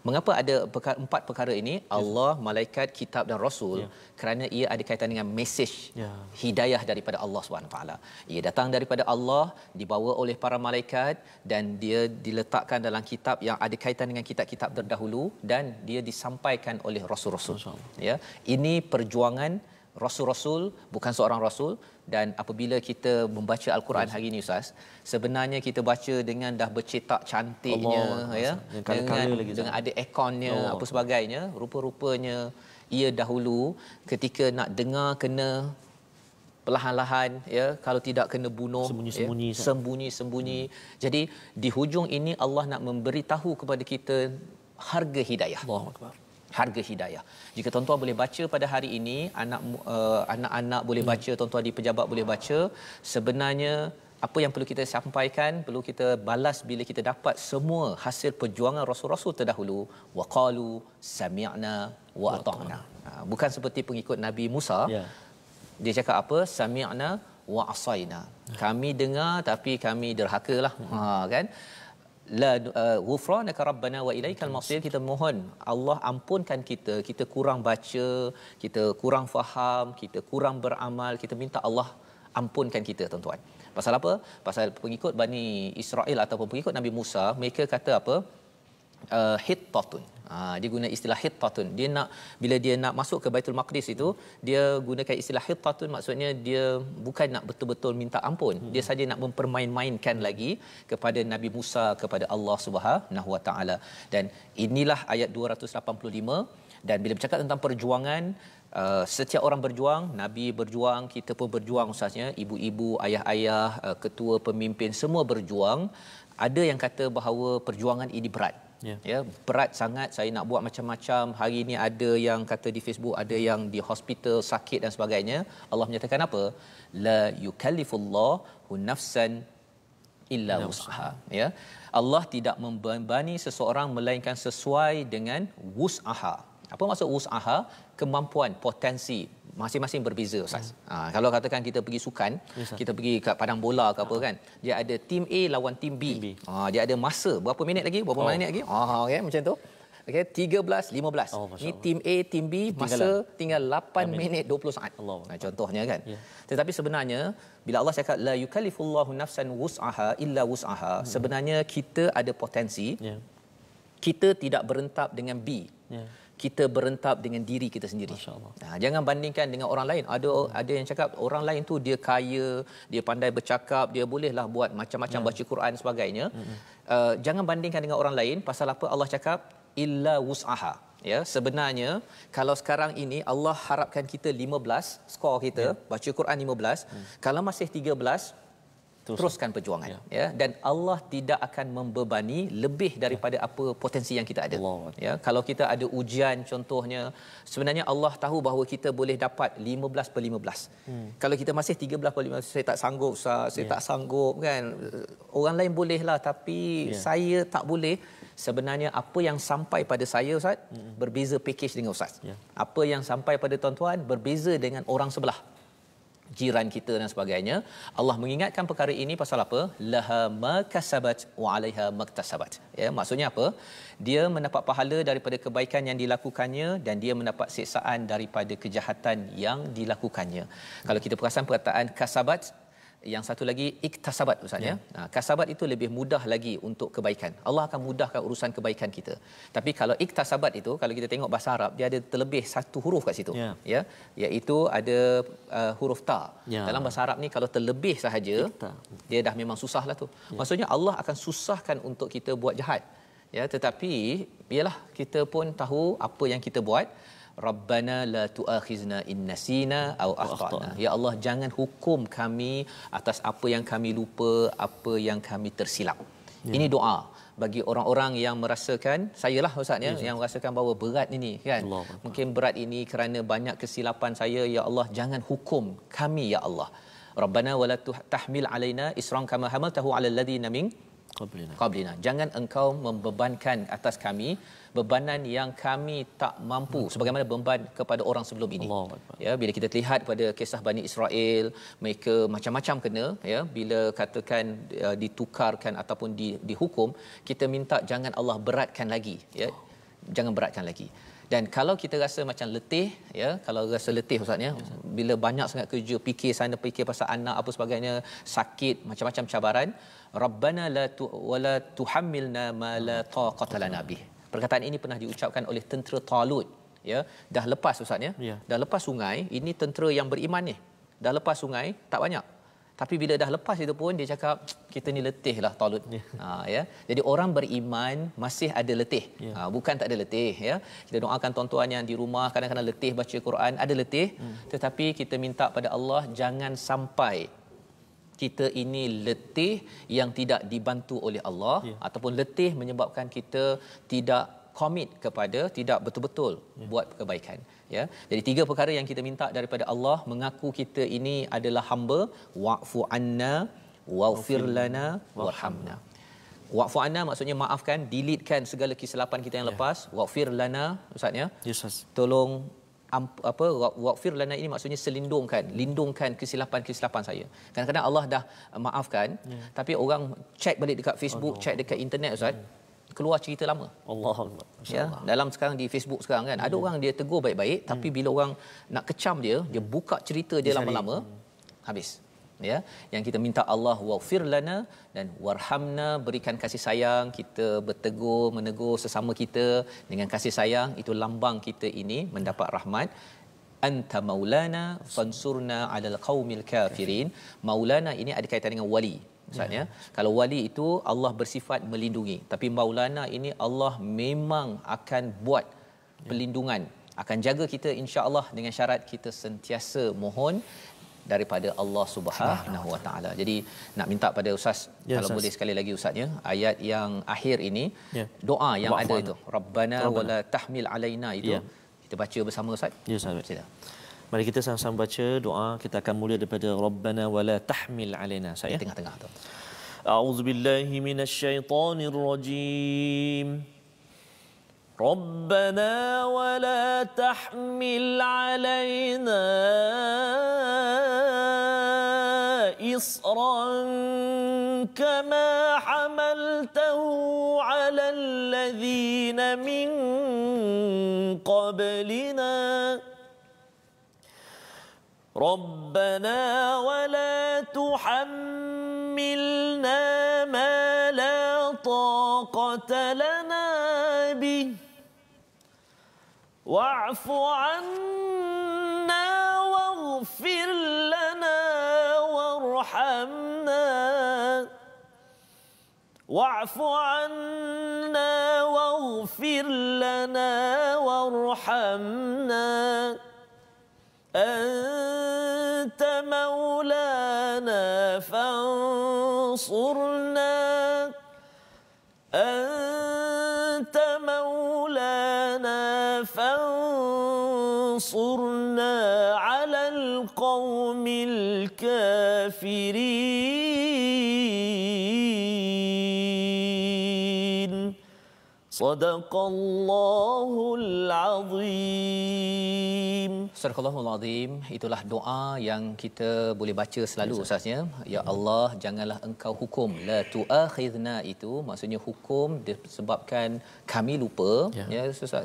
Mengapa ada empat perkara ini? Allah, malaikat, kitab dan rasul. Kerana ia ada kaitan dengan mesej hidayah daripada Allah SWT. Ia datang daripada Allah, dibawa oleh para malaikat, dan dia diletakkan dalam kitab yang ada kaitan dengan kitab-kitab terdahulu, dan dia disampaikan oleh rasul-rasul. Ini perjuangan rasul-rasul, bukan seorang rasul. Dan apabila kita membaca Al-Quran hari ini Ustaz, sebenarnya kita baca dengan dah bercetak cantiknya, dengan ada ikonnya, apa sebagainya. Rupa-rupanya ia dahulu ketika nak dengar kena perlahan-lahan, kalau tidak kena bunuh, sembunyi-sembunyi. Jadi di hujung ini Allah nak memberitahu kepada kita harga hidayah. Harga hidayah. Jika tuan-tuan boleh baca pada hari ini, anak-anak boleh baca, tuan-tuan di pejabat boleh baca, sebenarnya apa yang perlu kita sampaikan, perlu kita balas bila kita dapat semua hasil perjuangan rasul-rasul terdahulu. Waqalu sami'na wa ata'na. Bukan seperti pengikut Nabi Musa. Dia cakap apa? Sami'na wa asaina. Kami dengar tapi kami derhakalah. Kan? La ghufranaka rabbana wa ilaikal masir. Kita mohon Allah ampunkan kita kurang baca, kita kurang faham, kita kurang beramal, kita minta Allah ampunkan kita, tuan-tuan. Pasal apa? Pasal pengikut Bani Israel ataupun pengikut Nabi Musa, mereka kata apa? Hittatun. Dia guna istilah hittatun. Dia nak, bila dia nak masuk ke Baitul Maqdis itu, dia gunakan istilah hittatun, maksudnya dia bukan nak betul-betul minta ampun. Dia saja nak mempermain-mainkan lagi kepada Nabi Musa, kepada Allah Subhanahu Wa Taala. Dan inilah ayat 285. Dan bila bercakap tentang perjuangan, setiap orang berjuang, Nabi berjuang, kita pun berjuang ustaznya, ibu-ibu, ayah-ayah, ketua, pemimpin, semua berjuang. Ada yang kata bahawa perjuangan ini berat. Ya, berat sangat, saya nak buat macam-macam. Hari ini ada yang kata di Facebook, ada yang di hospital sakit dan sebagainya. Allah menyatakan apa? La yukallifullahu nafsan illa wus'aha. Ya. Allah tidak membebani seseorang melainkan sesuai dengan wus'aha. Apa maksud wus'aha? Kemampuan, potensi masing-masing berbeza ustaz. Kalau katakan kita pergi sukan, kita pergi kat padang bola ke apa kan, dia ada tim A lawan tim B. Dia ada masa berapa minit lagi, berapa minit lagi. Okay, macam tu. Okey, 13 15. Ni tim A, tim B, masa tinggal 8 minit 20 saat. Contohnya kan. Tetapi sebenarnya bila Allah cakap la yukallifullahu nafsan wus'aha illa wus'aha, sebenarnya kita ada potensi. Kita tidak berentap dengan B. Kita berentap dengan diri kita sendiri. Jangan bandingkan dengan orang lain. Ada yang cakap orang lain tu dia kaya, dia pandai bercakap, dia bolehlah buat macam-macam, baca Quran sebagainya. Jangan bandingkan dengan orang lain. Pasal apa Allah cakap illa wus'aha. Ya, sebenarnya kalau sekarang ini Allah harapkan kita 15, skor kita baca Quran 15, kalau masih 13 teruskan perjuangan. Ya, dan Allah tidak akan membebani lebih daripada apa potensi yang kita ada. Ya, kalau kita ada ujian contohnya, sebenarnya Allah tahu bahawa kita boleh dapat 15/15. Kalau kita masih 13/15, saya tak sanggup Ustaz, saya tak sanggup kan. Orang lain bolehlah tapi saya tak boleh. Sebenarnya apa yang sampai pada saya Ustaz berbeza package dengan Ustaz. Apa yang sampai pada tuan-tuan berbeza dengan orang sebelah, jiran kita dan sebagainya. Allah mengingatkan perkara ini pasal apa? Laha ma kasabat wa 'alaiha maktasabat. Ya, maksudnya apa? Dia mendapat pahala daripada kebaikan yang dilakukannya dan dia mendapat siksaan daripada kejahatan yang dilakukannya. Kalau kita perasan perkataan kasabat, yang satu lagi iktasabat ustaz ya. Kasabat itu lebih mudah lagi untuk kebaikan. Allah akan mudahkan urusan kebaikan kita. Tapi kalau iktasabat itu, kalau kita tengok bahasa Arab, dia ada terlebih satu huruf kat situ. Ya, iaitu ada huruf ta. Dalam bahasa Arab ni kalau terlebih sahaja, dia dah memang susahlah tu. Maksudnya Allah akan susahkan untuk kita buat jahat. Ya, tetapi ialah kita pun tahu apa yang kita buat. Rabbana la tu'akhizna in nasina aw akhtana. Ya Allah, jangan hukum kami atas apa yang kami lupa, apa yang kami tersilap. Ini doa bagi orang-orang yang merasakan, sayalah ustaz ya, yang merasakan bahawa berat ini kan. Mungkin berat ini kerana banyak kesilapan saya. Ya Allah, jangan hukum kami ya Allah. Rabbana wala tahmil alaina isran kama hamaltahu ala alladhina min qablina. Jangan engkau membebankan atas kami bebanan yang kami tak mampu sebagaimana beban kepada orang sebelum ini. Ya, bila kita lihat pada kisah Bani Israel, mereka macam-macam kena ya, bila katakan ditukarkan ataupun dihukum, kita minta jangan Allah beratkan lagi ya. Jangan beratkan lagi. Dan kalau kita rasa macam letih ya, kalau rasa letih ustaz ya, bila banyak sangat kerja, fikir sana fikir pasal anak apa sebagainya, sakit, macam-macam cabaran, Rabbana la tuhammilna ma la taqata lana bih. Perkataan ini pernah diucapkan oleh tentera Talut ya, dah lepas ustaz ya. Dah lepas sungai, ini tentera yang beriman ni. Dah lepas sungai tak banyak. Tapi bila dah lepas itu pun dia cakap kita ni letihlah Talut. Ya. Jadi orang beriman masih ada letih. Bukan tak ada letih ya. Kita doakan tuan-tuan yang di rumah kadang-kadang letih baca Quran, ada letih, tetapi kita minta pada Allah jangan sampai kita ini letih yang tidak dibantu oleh Allah ataupun letih menyebabkan kita tidak komit kepada, tidak betul-betul buat kebaikan ya. Jadi 3 perkara yang kita minta daripada Allah, mengaku kita ini adalah hamba, wa'fu anna waghfir lana warhamna. Wa'fu anna maksudnya maafkan, deletekan segala kesilapan kita yang lepas. Waghfir lana maksudnya tolong waghfir lana ini maksudnya lindungkan kesilapan-kesilapan saya. Kadang-kadang Allah dah maafkan, tapi orang check balik dekat Facebook, check dekat internet Ustaz, keluar cerita lama. Allah. Ya, dalam sekarang di Facebook sekarang kan, ada orang dia tegur baik-baik, tapi bila orang nak kecam dia buka cerita dia lama-lama, habis. Ya, yang kita minta Allah waghfir lana dan warhamna, berikan kasih sayang, kita menegur sesama kita dengan kasih sayang, itu lambang kita ini mendapat rahmat. Anta maulana fansurna 'alal qaumil kafirin. Maulana ini ada kaitan dengan wali. Maksudnya, kalau wali itu Allah bersifat melindungi, tapi maulana ini Allah memang akan buat perlindungan, akan jaga kita insya-Allah dengan syarat kita sentiasa mohon daripada Allah Subhanahu Wa Taala. Jadi nak minta pada Ustaz, kalau boleh sekali lagi Ustaznya, ayat yang akhir ini, doa yang ada itu, Rabbana wala tahmil alaina, itu kita baca bersama Ustaz. Ya Ustaz. Mari kita sama-sama baca doa. Kita akan mula daripada Rabbana wala tahmil alaina. Saya tengah-tengah tu. A'udzubillahi minasyaitonir rajim. ربنا ولا تحمل علينا إصرا كما حملته على الذين من قبلنا ربنا ولا تحملنا ما لا طاقة لنا به واعف عنا واغفر لنا وارحمنا واعف عنا واغفر لنا وارحمنا أنت مولانا فانصرنا أنت مولانا فانصرنا على القوم الكافرين صدق الله العظيم. Sadaqallahul Azim. Itulah doa yang kita boleh baca selalu Ustaznya. Ya Allah, janganlah engkau hukum, la tuakhidna, itu maksudnya hukum disebabkan kami lupa. Ya,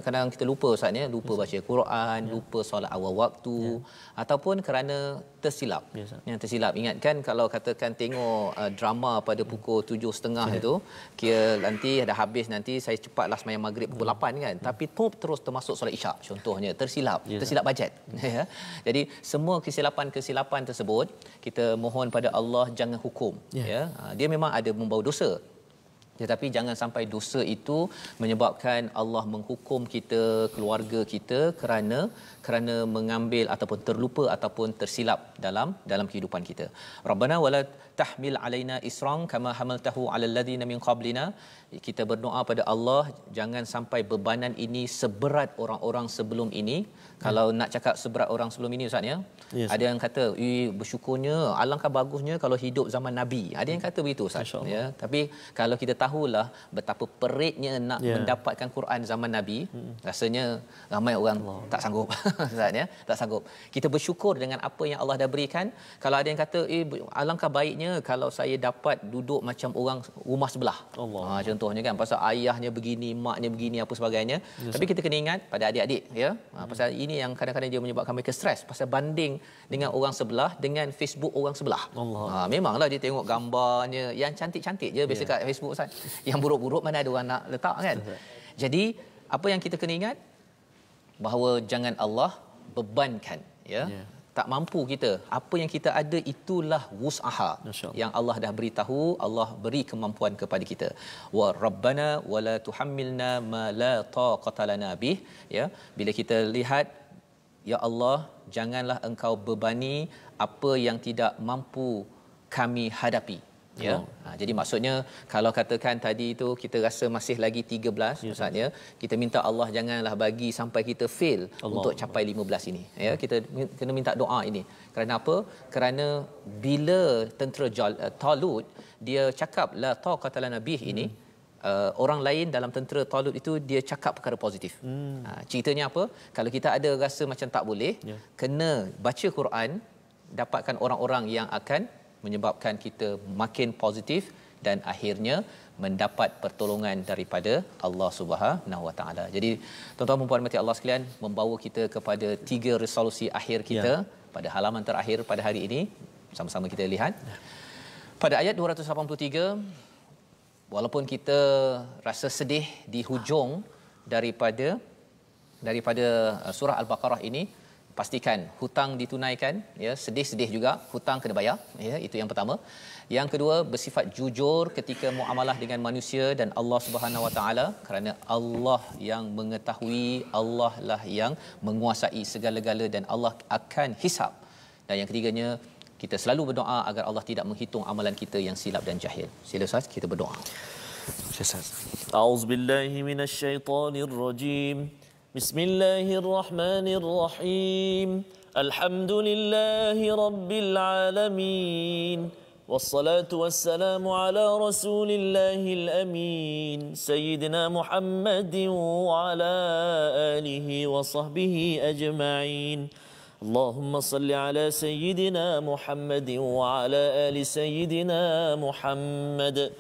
kadang kita lupa Ustaznya, lupa baca Quran, lupa solat awal waktu, ataupun kerana tersilap. Yang tersilap, ingatkan kalau katakan tengok drama pada pukul 7.30 itu, kira nanti dah habis, nanti saya cepatlah sembahyang maghrib pukul 8 kan, tapi terus termasuk solat isyak contohnya, tersilap bajet. Ya. Jadi semua kesilapan tersebut kita mohon pada Allah jangan hukum. Ya. Dia memang ada membawa dosa, tetapi jangan sampai dosa itu menyebabkan Allah menghukum kita, keluarga kita, kerana mengambil ataupun terlupa ataupun tersilap dalam kehidupan kita. Rabbana wala tahmil alaina isran kama hamaltahu alal ladina min qablina. Kita berdoa pada Allah jangan sampai bebanan ini seberat orang-orang sebelum ini. Kalau nak cakap seberat orang sebelum ini Ustaz ya, ada yang kata bersyukurnya, alangkah bagusnya kalau hidup zaman Nabi. Ada yang kata begitu Ustaz ya. Tapi kalau kita tahulah betapa peritnya nak mendapatkan Quran zaman Nabi, rasanya ramai orang tak sanggup Ustaz ya, tak sanggup. Kita bersyukur dengan apa yang Allah dah berikan. Kalau ada yang kata alangkah baiknya kalau saya dapat duduk macam orang rumah sebelah. Contohnya kan, pasal ayahnya begini, maknya begini, apa sebagainya. Tapi kita kena ingat pada adik-adik ya, pasal ini yang kadang-kadang dia menyebabkan mereka stres, pasal banding dengan orang sebelah dengan Facebook orang sebelah. Memanglah dia tengok gambarnya yang cantik-cantik je biasa kat Facebook Ustaz. Yang buruk-buruk mana ada orang nak letak kan. Jadi apa yang kita kena ingat, bahawa jangan Allah bebankan ya. Tak mampu kita, apa yang kita ada itulah wus'aha yang Allah dah beritahu, Allah beri kemampuan kepada kita. Wa rabbana wala tuhammilna ma la taqata lana bih, ya. Bila kita lihat, ya Allah, janganlah engkau bebani apa yang tidak mampu kami hadapi. ya. Jadi maksudnya kalau katakan tadi itu kita rasa masih lagi 13, maksudnya kita minta Allah janganlah bagi sampai kita fail untuk capai 15 ini, ya. Kita kena minta doa ini. Kerana apa? Kerana bila tentera Talut dia cakap la taqata lana bih ini, orang lain dalam tentera Talut itu dia cakap perkara positif. Ceritanya apa? Kalau kita ada rasa macam tak boleh, kena baca Quran, dapatkan orang-orang yang akan menyebabkan kita makin positif dan akhirnya mendapat pertolongan daripada Allah Subhanahu Wa Taala. Jadi tuan-tuan dan puan-puan Allah sekalian, membawa kita kepada 3 resolusi akhir kita pada halaman terakhir pada hari ini. Sama-sama kita lihat. Pada ayat 283, walaupun kita rasa sedih di hujung daripada surah Al-Baqarah ini, pastikan hutang ditunaikan, ya. Sedih-sedih juga, hutang kena bayar, ya. Itu yang pertama. Yang kedua, bersifat jujur ketika muamalah dengan manusia dan Allah Subhanahu Wa Taala, kerana Allah yang mengetahui, Allah lah yang menguasai segala-gala dan Allah akan hisab. Dan yang ketiganya, kita selalu berdoa agar Allah tidak menghitung amalan kita yang silap dan jahil. Sila Ustaz, kita berdoa. A'udzubillahi minasyaitonirrajim. Bismillahirrahmanirrahim. Alhamdulillahi rabbil alamin. Wassalatu wassalamu ala rasulillahil amin. Sayyidina Muhammadin wa ala alihi wa sahbihi ajma'in. Allahumma salli ala Sayyidina Muhammadin wa ala ali Sayyidina Muhammad.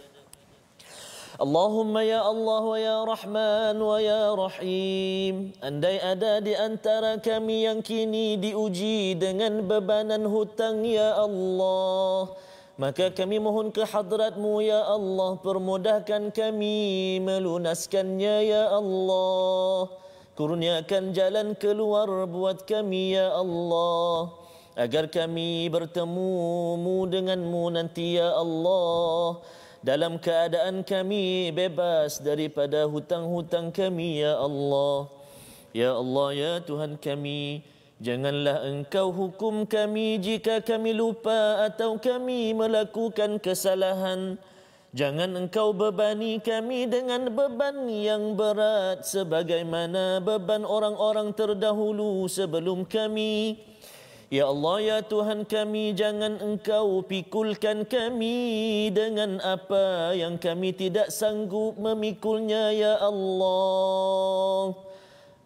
Allahumma ya Allah wa ya Rahman wa ya Rahim. Andai ada di antara kami yang kini diuji dengan bebanan hutang, ya Allah, maka kami mohon ke hadrat-Mu, ya Allah, permudahkan kami melunaskannya, ya Allah. Kurniakan jalan keluar buat kami, ya Allah, agar kami bertemu dengan-Mu nanti, ya Allah, dalam keadaan kami bebas daripada hutang-hutang kami, ya Allah. Ya Allah, ya Tuhan kami, janganlah Engkau hukum kami jika kami lupa atau kami melakukan kesalahan. Jangan Engkau bebani kami dengan beban yang berat sebagaimana beban orang-orang terdahulu sebelum kami. Ya Allah, ya Tuhan kami, jangan Engkau pikulkan kami dengan apa yang kami tidak sanggup memikulnya, ya Allah.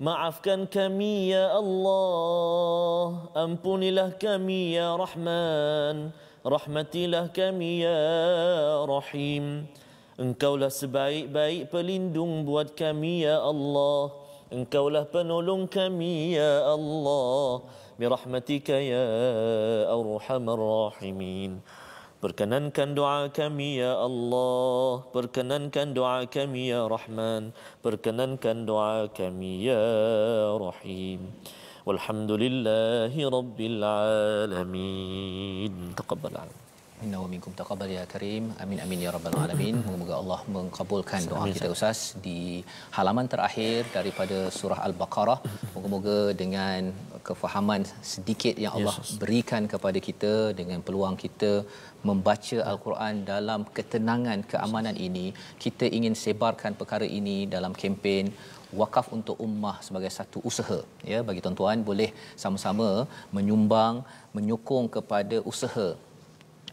Maafkan kami, ya Allah. Ampunilah kami, ya Rahman. Rahmatilah kami, ya Rahim. Engkaulah sebaik-baik pelindung buat kami, ya Allah. Engkaulah penolong kami, ya Allah. Birahmatika ya Arhamar Rahimin. Perkenankan doa kami, ya Allah. Perkenankan doa kami, ya Rahman. Perkenankan doa kami, ya Rahim. Walhamdulillahi Rabbil Alamin. Taqabbal. Inna wa minkum taqabbal ya karim. Amin amin ya rabbal alamin. Moga-moga Allah mengkabulkan doa kita Ustaz di halaman terakhir daripada surah Al-Baqarah. Moga-moga dengan kefahaman sedikit yang Allah berikan kepada kita, dengan peluang kita membaca Al-Quran dalam ketenangan, keamanan ini, kita ingin sebarkan perkara ini dalam kempen wakaf untuk ummah sebagai satu usaha, ya. Bagi tuan-tuan boleh sama-sama menyumbang, menyokong kepada usaha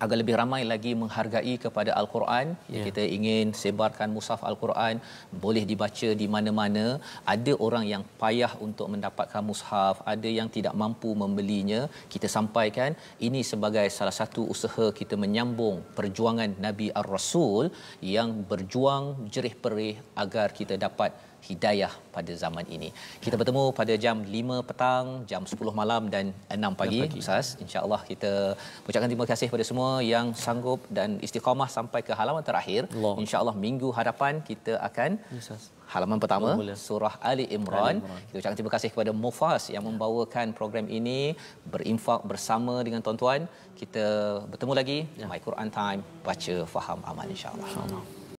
agar lebih ramai lagi menghargai kepada Al-Quran. Kita ingin sebarkan mushaf Al-Quran, boleh dibaca di mana-mana. Ada orang yang payah untuk mendapatkan mushaf, ada yang tidak mampu membelinya. Kita sampaikan ini sebagai salah satu usaha kita menyambung perjuangan Nabi Ar-Rasul yang berjuang jerih perih agar kita dapat hidayah pada zaman ini. Kita bertemu pada jam 5 petang, jam 10 malam dan 6 pagi. Ustaz, insya-Allah kita ucapkan terima kasih kepada semua yang sanggup dan istiqamah sampai ke halaman terakhir. Insya-Allah minggu hadapan kita akan halaman pertama surah Ali Imran. Kita ucapkan terima kasih kepada Mufas yang membawakan program ini, berinfak bersama dengan tuan-tuan. Kita bertemu lagi My Quran Time, baca faham amal insya-Allah.